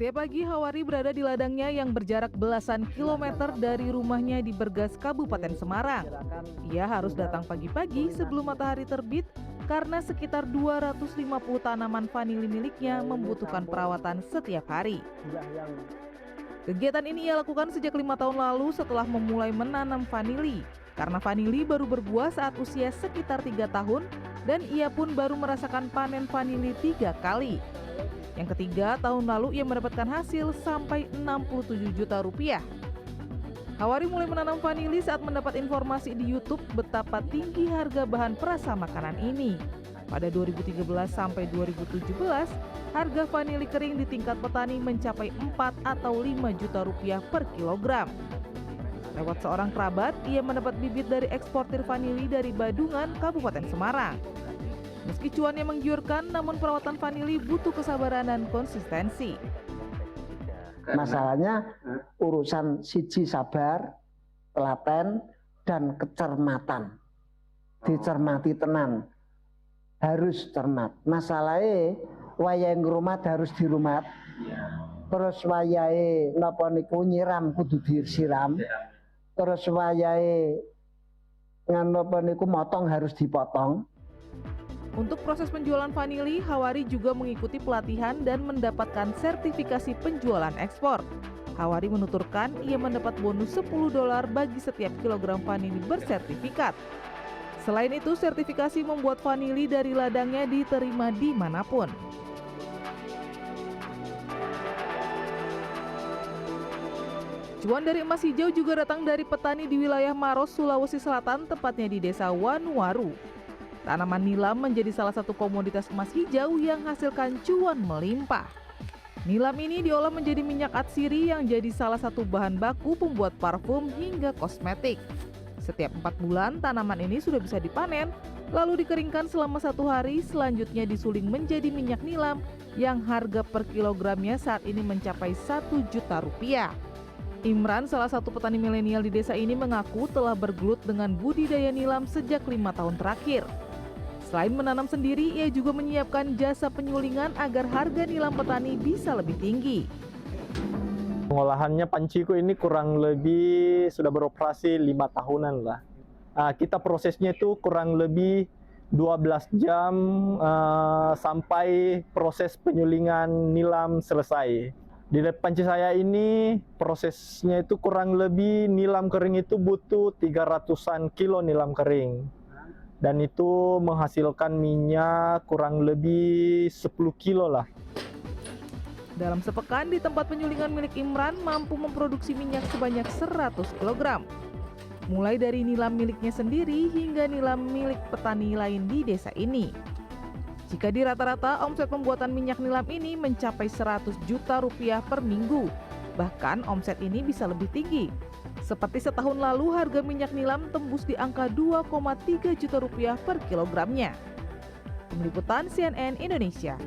Setiap pagi, Hawari berada di ladangnya yang berjarak belasan kilometer dari rumahnya di Bergas, Kabupaten Semarang. Ia harus datang pagi-pagi sebelum matahari terbit karena sekitar 250 tanaman vanili miliknya membutuhkan perawatan setiap hari. Kegiatan ini ia lakukan sejak 5 tahun lalu setelah memulai menanam vanili. Karena vanili baru berbuah saat usia sekitar 3 tahun dan ia pun baru merasakan panen vanili 3 kali. Yang ketiga, tahun lalu ia mendapatkan hasil sampai 67 juta rupiah. Hawari mulai menanam vanili saat mendapat informasi di YouTube betapa tinggi harga bahan perasa makanan ini. Pada 2013 sampai 2017, harga vanili kering di tingkat petani mencapai 4 atau 5 juta rupiah per kilogram. Lewat seorang kerabat, ia mendapat bibit dari eksportir vanili dari Badungan, Kabupaten Semarang. Meski cuannya menggiurkan, namun perawatan vanili butuh kesabaran dan konsistensi. Masalahnya urusan siji sabar, telaten, dan kecermatan. Dicermati tenan, harus cermat. Masalahnya wayahe ngrumat harus dirumat. Terus wayahe napa niku nyiram kudu disiram. Terus wayahe napa niku motong harus dipotong. Untuk proses penjualan vanili, Hawari juga mengikuti pelatihan dan mendapatkan sertifikasi penjualan ekspor. Hawari menuturkan ia mendapat bonus $10 bagi setiap kilogram vanili bersertifikat. Selain itu, sertifikasi membuat vanili dari ladangnya diterima dimanapun. Cuan dari emas hijau juga datang dari petani di wilayah Maros, Sulawesi Selatan, tepatnya di desa Wanuwaru. Tanaman nilam menjadi salah satu komoditas emas hijau yang hasilkan cuan melimpah. Nilam ini diolah menjadi minyak atsiri yang jadi salah satu bahan baku pembuat parfum hingga kosmetik. Setiap 4 bulan tanaman ini sudah bisa dipanen, lalu dikeringkan selama 1 hari, selanjutnya disuling menjadi minyak nilam yang harga per kilogramnya saat ini mencapai 1 juta rupiah. Imran, salah satu petani milenial di desa ini, mengaku telah bergelut dengan budidaya nilam sejak 5 tahun terakhir. Selain menanam sendiri, ia juga menyiapkan jasa penyulingan agar harga nilam petani bisa lebih tinggi. Pengolahannya panciku ini kurang lebih sudah beroperasi 5 tahunan lah. Kita prosesnya itu kurang lebih 12 jam sampai proses penyulingan nilam selesai. Di panci saya ini prosesnya itu kurang lebih nilam kering itu butuh 300-an kilo nilam kering. Dan itu menghasilkan minyak kurang lebih 10 kilo lah. Dalam sepekan di tempat penyulingan milik Imran mampu memproduksi minyak sebanyak 100 kg. Mulai dari nilam miliknya sendiri hingga nilam milik petani lain di desa ini. Jika di rata-rata omset pembuatan minyak nilam ini mencapai 100 juta rupiah per minggu. Bahkan omset ini bisa lebih tinggi. Seperti setahun lalu harga minyak nilam tembus di angka 2,3 juta rupiah per kilogramnya. Tim Liputan CNN Indonesia.